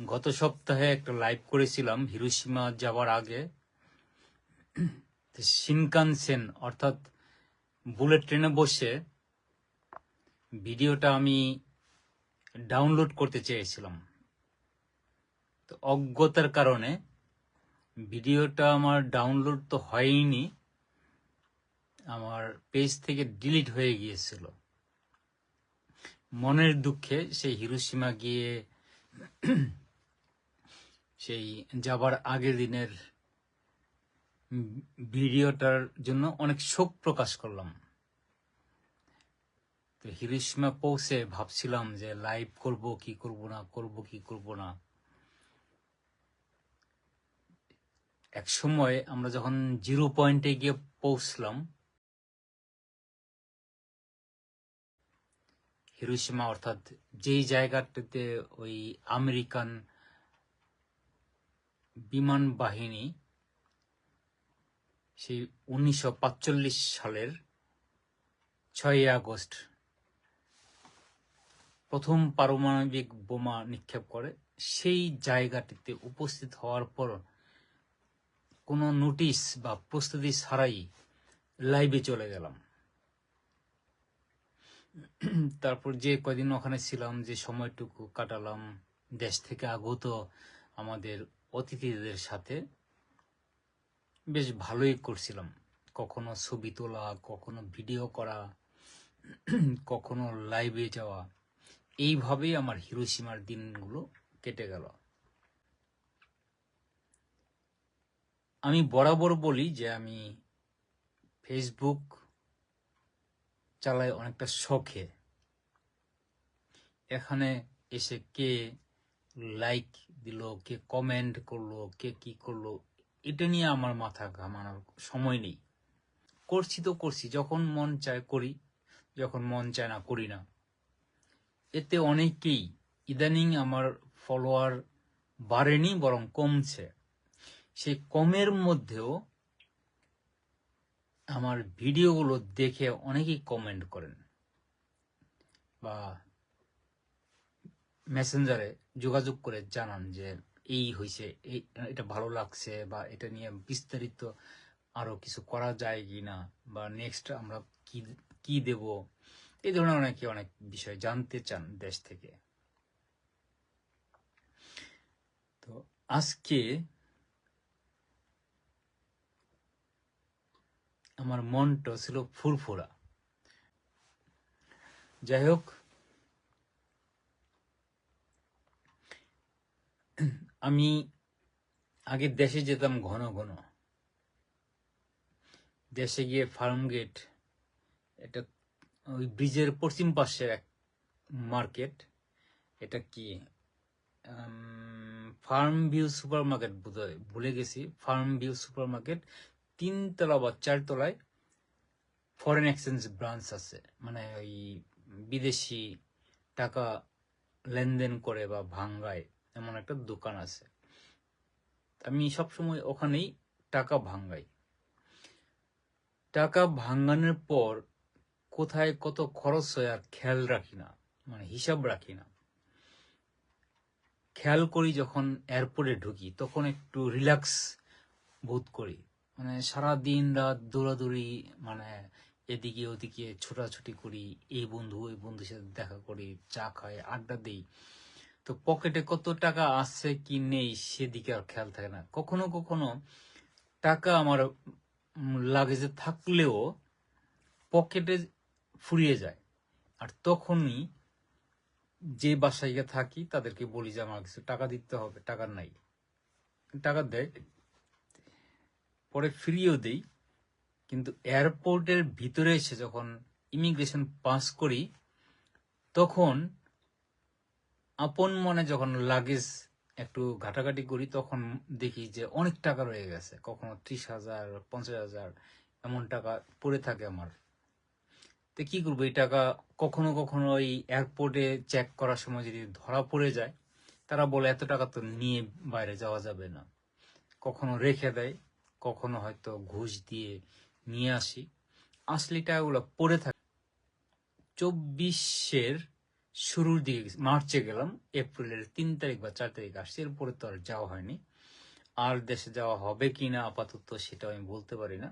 গত সপ্তাহে একটা লাইভ করেছিলাম হিরোশিমা যাওয়ার আগে। শিনকানসেন অর্থাৎ বুলেট ট্রেনে বসে ভিডিওটা আমি ডাউনলোড করতে চেয়েছিলাম, তো অজ্ঞতার কারণে ভিডিওটা আমার ডাউনলোড তো হয়নি, আমার পেজ থেকে ডিলিট হয়ে গিয়েছিল। মনের দুঃখে সেই হিরোশিমা গিয়ে সেই যাবার আগের দিনের ভিডিওটার জন্য অনেক শোক প্রকাশ করলাম। তো হিরোশিমা পৌঁছে ভাবছিলাম যে লাইভ করব কি করব না, করব কি করব না। এক সময় আমরা যখন 0 পয়েন্টে গিয়ে পৌঁছলাম, হিরোশিমা অর্থাৎ যেই জায়গাটাতে ওই আমেরিকান বিমান বাহিনী সেই 1945 সালের 6 আগস্ট প্রথম পারমাণবিক বোমা নিক্ষেপ করে, সেই জায়গাটিতে উপস্থিত হওয়ার পর কোনো নোটিশ বা প্রস্তুতি ছাড়াই লাইভে চলে গেলাম। তারপর যে কয়দিন ওখানে ছিলাম, যে সময়টুকু কাটালাম দেশ থেকে আগত আমাদের অতিথিদের সাথে, বেশ ভালোই করছিলাম। কখনো ছবি তোলা, কখনো ভিডিও করা, কখনো লাইভে যাওয়া, এইভাবেই আমার হিরোশিমার দিনগুলো কেটে গেল। আমি বরাবর বলি যে আমি ফেসবুক চালাই অনেকটা শখে। এখানে এসে কে লাইক দিল, কে কমেন্ট করলো, কে কি করলো, এটা নিয়ে আমার মাথা ঘামানোর সময় নেই। করছি তো করছি, যখন মন চায় করি, যখন মন চায় না করি না। এতে অনেকেই ইদানিং আমার ফলোয়ার বাড়েনি, বরং কমছে। সেই কমের মধ্যেও আমার ভিডিওগুলো দেখে অনেকেই কমেন্ট করেন বা মেসেঞ্জারে যোগাযোগ করে জানান যে এই হয়েছে, এটা ভালো লাগছে, বা এটা নিয়ে বিস্তারিত আরো কিছু করা যায় কিনা, বা নেক্সট আমরা কি কি দেব, এই ধরনের অনেকে অনেক বিষয় জানতে চান দেশ থেকে। তো আজকে আমার মনটা ছিল ফুরফুরা। যাই হোক, আমি আগে দেশে যেতাম ঘন ঘন। দেশে গিয়ে ফার্ম গেট, এটা ওই ব্রিজের পশ্চিম পাশে এক মার্কেট, এটা কি ফার্ম ভিউ সুপার মার্কেট বোধহয়, ভুলে গেছি। ফার্ম ভিউ সুপার মার্কেট 3 তলা বা 4 তলায় ফরেন এক্সচেঞ্জ ব্রাঞ্চ আছে, মানে ওই বিদেশি টাকা লেনদেন করে বা ভাঙ্গায় এমন একটা দোকান আছে। আমি সবসময় ওখানেই টাকা ভাঙ্গাই। টাকা ভাঙ্গানোর পর কোথায় কত খরচ হয় আর খেয়াল রাখি না, মানে হিসাব রাখি না। খেয়াল করি যখন এয়ারপোর্টে ঢুকি, তখন একটু রিল্যাক্স বোধ করি। মানে সারা দিন রাত দৌড়াদৌড়ি, মানে এদিকে ওদিকে ছোটাছুটি করি, এই বন্ধু ওই বন্ধুর সাথে দেখা করি, চা খাই, আড্ডা দিই। তো পকেটে কত টাকা আছে কি নেই সেদিকে আর খেয়াল থাকে না। কখনো কখনো টাকা আমার লাগেজে থাকলেও পকেটে ফুরিয়ে যায়, আর তখনই যে বাসায় গিয়ে থাকি তাদেরকে বলি যে আমার কিছু টাকা দিতে হবে, টাকা নাই। টাকা দেয়, পরে ফিরিয়েও দেই। কিন্তু এয়ারপোর্টের ভিতরে এসে যখন ইমিগ্রেশন পাস করি, তখন আপন মনে যখন লাগেজ একটু ঘাটাঘাটি করি, তখন দেখি যে অনেক টাকা রয়ে গেছে। কখনো 30,000, 50,000 এমন টাকা পড়ে থাকে আমার। তো কি করবো এই টাকা? কখনো কখনো ওই এয়ারপোর্টে চেক করার সময় যদি ধরা পড়ে যায়, তারা বলে এত টাকা তো নিয়ে বাইরে যাওয়া যাবে না। কখনো রেখে দেয়, কখনো হয়তো ঘুষ দিয়ে নিয়ে আসি। আসলে টাকাগুলো পড়ে থাকে। 24-এর শুরুর দিকে মার্চে গেলাম, এপ্রিলের 3 তারিখ বা 4 তারিখ আসছি, এরপরে তো আর যাওয়া হয়নি। আর দেশে যাওয়া হবে কিনা আপাতত সেটা আমি বলতে পারি না।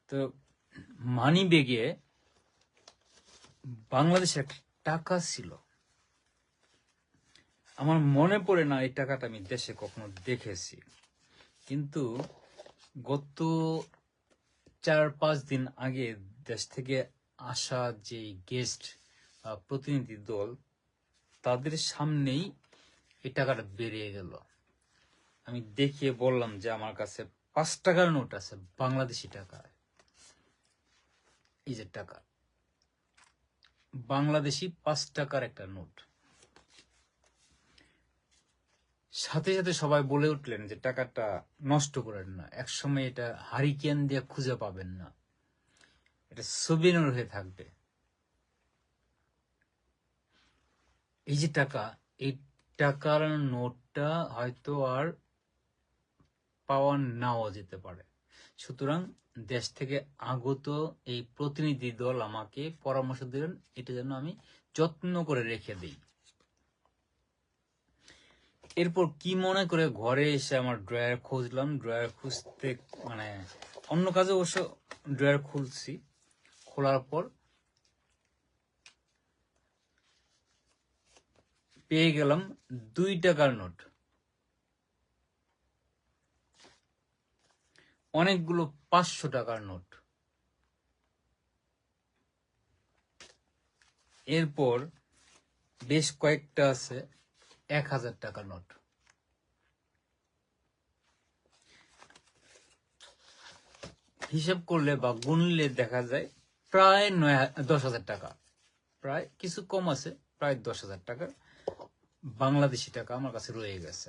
তো মানি ব্যাগে বাংলাদেশে একটা টাকা ছিল, আমার মনে পড়ে না এই টাকাটা আমি দেশে কখনো দেখেছি, কিন্তু গত 4-5 দিন আগে দেশ থেকে আসা যে গেস্ট প্রতিনিধি দল, তাদের সামনেই এই টাকাটা বেরিয়ে গেল। আমি দেখিয়ে বললাম যে আমার কাছে 5 টাকার নোট আছে, বাংলাদেশি টাকা। এই যে টাকা, বাংলাদেশি 5 টাকার একটা নোট। সাথে সাথে সবাই বলে উঠলেন যে টাকাটা নষ্ট করেন না, একসময় এটা হারিকেন দিয়ে খুঁজে পাবেন না, এটা সুবিনর হয়ে থাকবে। এই যে টাকা, এই টাকার নোটটা হয়তো আর পাওয়া নাও যেতে পারে। সুতরাং দেশ থেকে আগত এই প্রতিনিধি দল আমাকে পরামর্শ দিলেন এটা যেন আমি যত্ন করে রেখে দিই। এরপর কি মনে করে ঘরে এসে আমার ড্রয়ার খুঁজলাম, ড্রয়ার খুঁজতে মানে অন্য কাজে অবশ্য ড্রয়ার খুলছি, খোলার পর পেয়ে গেলাম 2 টাকার নোট, অনেকগুলো 500 টাকার নোট। এরপর বেশ কয়েকটা আছে 1000 টাকার নোট। হিসাব করলে বা গুনলে দেখা যায় প্রায় 10,000 টাকা, প্রায় কিছু কম আছে, প্রায় 10,000 টাকা বাংলাদেশি টাকা আমার কাছে রয়ে গেছে।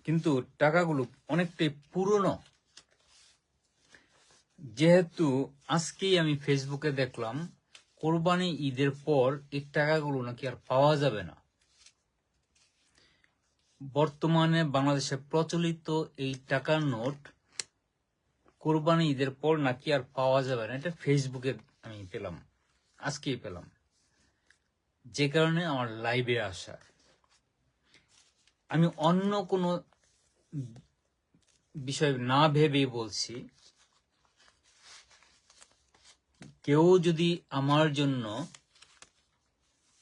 কিন্তু টাকাগুলো অনেকটাই পুরনো। যেহেতু আজকেই আমি ফেসবুকে দেখলাম কোরবানি ঈদের পর এই টাকাগুলো নাকি আর পাওয়া যাবে না। বর্তমানে বাংলাদেশে প্রচলিত এই টাকার নোট কোরবানি ঈদের পর নাকি আর পাওয়া যাবে না, এটা ফেসবুকে আমি পেলাম, আজকেই পেলাম, যে কারণে আমার লাইভে আসা। আমি অন্য কোনো বিষয় না ভেবেই বলছি, কেউ যদি আমার জন্য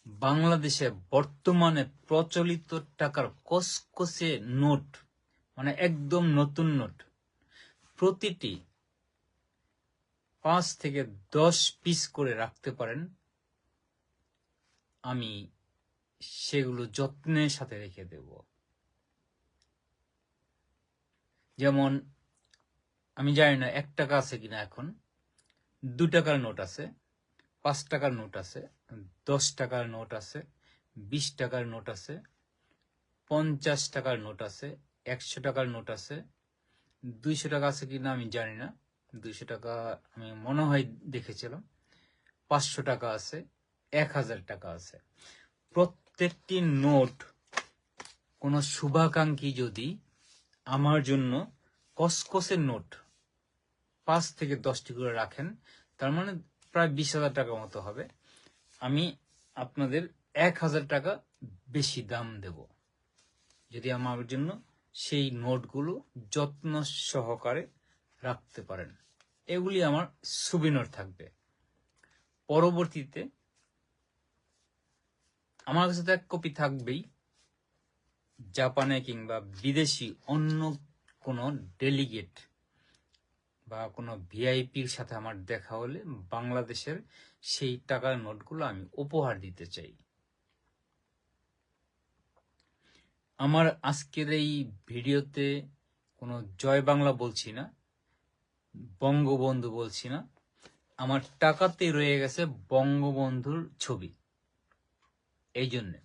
বাংলাদেশে বর্তমানে প্রচলিত টাকার কসকসে নোট, মানে একদম নতুন নোট, প্রতিটি 5 থেকে 10 পিস করে রাখতে পারেন, আমি সেগুলো যত্নের সাথে রেখে দেব। যেমন আমি জানি না 1 টাকা আছে কিনা, এখন 2 টাকার নোট আছে, 5 টাকার নোট আছে, 10 টাকার নোট আছে, 20 টাকার নোট আছে, 50 টাকার নোট আছে, 100 টাকার নোট আছে, 200 টাকা আছে কিনা আমি জানি না, 200 টাকা আমি মনে হয় দেখেছিলাম, 500 টাকা আছে, 1000 টাকা আছে। প্রত্যেকটি নোট কোনো শুভাকাঙ্ক্ষী যদি আমার জন্য কসকসের নোট 5 থেকে 10টি করে রাখেন, তার মানে প্রায় 20,000 টাকা মতো হবে, আমি আপনাদের 1,000 টাকা বেশি দাম দেব যদি আমার জন্য সেই নোটগুলো যত্ন সহকারে রাখতে পারেন। এগুলি আমার সুবিনর থাকবে। পরবর্তীতে আমার কাছে তো 1 কপি থাকবেই, জাপানে কিংবা বিদেশি অন্য কোনো ডেলিগেট বা কোনো ভিআইপির সাথে আমার দেখা হলে বাংলাদেশের সেই টাকার নোটগুলো আমি উপহার দিতে চাই। আমার আজকের এই ভিডিওতে কোনো জয় বাংলা বলছি না, বঙ্গবন্ধু বলছি না, আমার টাকাতে রয়ে গেছে বঙ্গবন্ধুর ছবি। এই জন্যে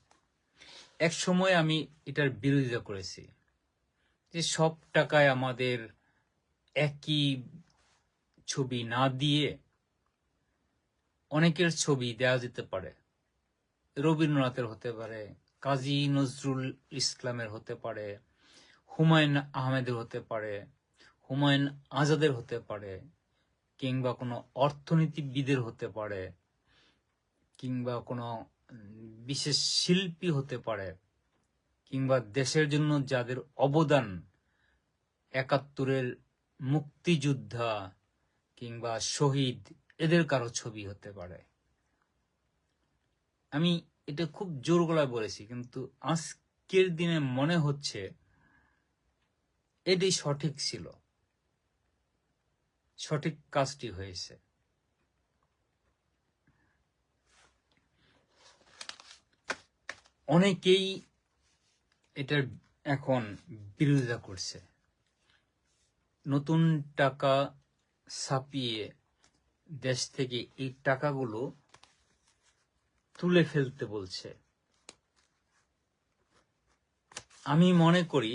এক সময় আমি এটার বিরোধিতা করেছি যে সব টাকায় আমাদের একই ছবি না দিয়ে অনেকের ছবি দেওয়া যেতে পারে, রবীন্দ্রনাথের হতে পারে, কাজী নজরুল ইসলামের হতে পারে, হুমায়ুন আহমেদের হতে পারে, হুমায়ুন আজাদের হতে পারে, কিংবা কোনো অর্থনীতিবিদের হতে পারে, কিংবা কোনো বিশেষ শিল্পী হতে পারে, কিংবা দেশের জন্য যাদের অবদান, ৭১-এর মুক্তিযোদ্ধা কিংবা শহীদ, এদের কারো ছবি হতে পারে। আমি এটা খুব জোর গলায় বলেছি, কিন্তু আজকের দিনে মনে হচ্ছে এটাই সঠিক ছিল, সঠিক কাজটি হয়েছে। অনেকেই এটার এখন বিরোধিতা করছে, নতুন টাকা ছাপিয়ে দেশ থেকে এই টাকাগুলো তুলে ফেলতে বলছে। আমি মনে করি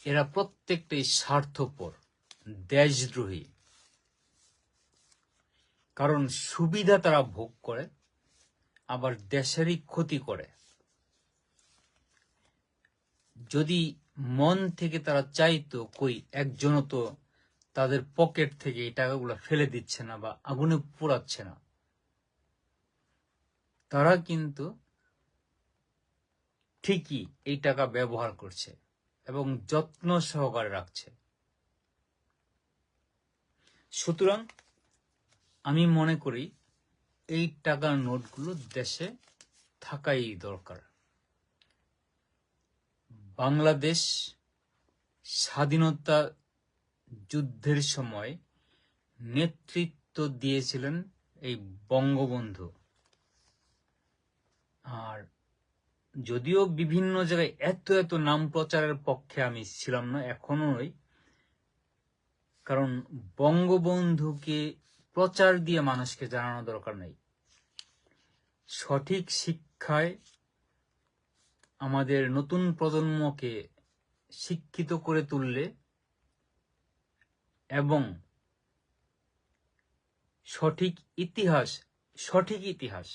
এরা প্রত্যেকটাই স্বার্থপর, দেশদ্রোহী। কারণ সুবিধা তারা ভোগ করে, আবার দেশেরই ক্ষতি করে। যদি মন থেকে তারা চাইতো, কই একজনও তো তাদের পকেট থেকে এই টাকাগুলো ফেলে দিচ্ছে না বা আগুনে পোড়াচ্ছে না, তারা কিন্তু ঠিকই এই টাকা ব্যবহার করছে এবং যত্ন সহকারে রাখছে। সুতরাং আমি মনে করি এই টাকার নোটগুলো দেশে থাকাই দরকার। বাংলাদেশ স্বাধীনতা যুদ্ধের সময় নেতৃত্ব দিয়েছিলেন এই বঙ্গবন্ধু। আর যদিও বিভিন্ন জায়গায় এত এত নাম প্রচারের পক্ষে আমি ছিলাম না, এখনো নই, কারণ বঙ্গবন্ধুকে প্রচার দিয়ে মানুষকে জানানো দরকার নেই। সঠিক শিক্ষায় আমাদের নতুন প্রজন্মকে শিক্ষিত করে তুললে এবং সঠিক ইতিহাস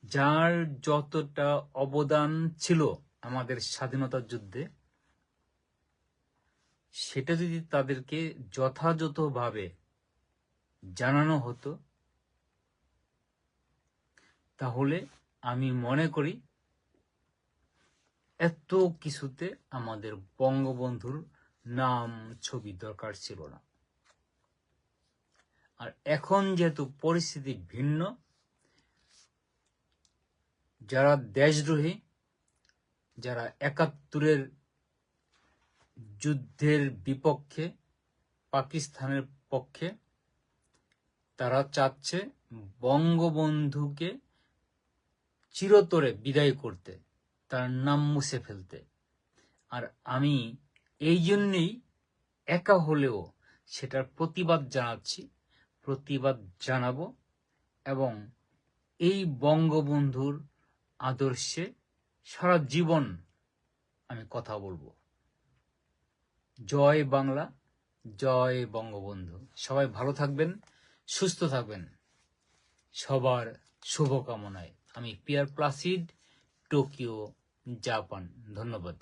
যার যতটা অবদান ছিল আমাদের স্বাধীনতার যুদ্ধে, সেটা যদি তাদেরকে যথাযথভাবে জানানো হতো, তাহলে আমি মনে করি এত কিছুতে আমাদের বঙ্গবন্ধুর নাম ছবি দরকার ছিল না। আর এখন যেহেতু পরিস্থিতি ভিন্ন, যারা দেশদ্রোহী, যারা ৭১-এর যুদ্ধের বিপক্ষে, পাকিস্তানের পক্ষে, তারা চাচ্ছে বঙ্গবন্ধুকে চিরতরে বিদায় করতে, তার নাম মুছে ফেলতে। আর আমি এই জন্যই একা হলেও সেটার প্রতিবাদ জানাচ্ছি, প্রতিবাদ জানাবো এবং এই বঙ্গবন্ধুর আদর্শে সারা জীবন আমি কথা বলবো। জয় বাংলা, জয় বঙ্গবন্ধু। সবাই ভালো থাকবেন, সুস্থ থাকবেন, সবার শুভকামনায়। আমি পিয়ার প্লাসিড, টোকিও, জাপান। ধন্যবাদ।